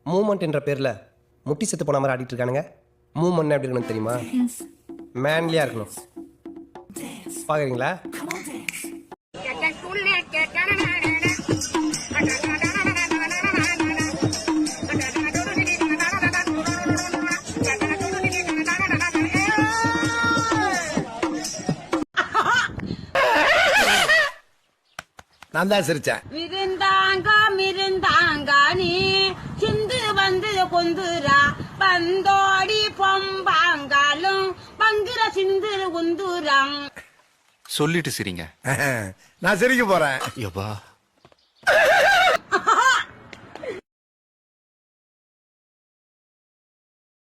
Moment என்ற பேர்ல முட்டி செத்து போன மாதிரி ஆடிட்டு இருக்கானுங்க. மூமெண்ட் எப்படி இருக்கணும் தெரியுமா? மேன்லியா இருக்கணும். பாக்குறீங்களா? நான் தான் சிரிச்சேன். மிருந்தாங்க நீ சிந்து வந்து கொந்துரா பந்தோடி பொம்பாங்காலும் பங்குற சிந்து குந்துரம் சொல்லிட்டு சிரிங்க. நான் சிரிக்க போறேன். யப்பா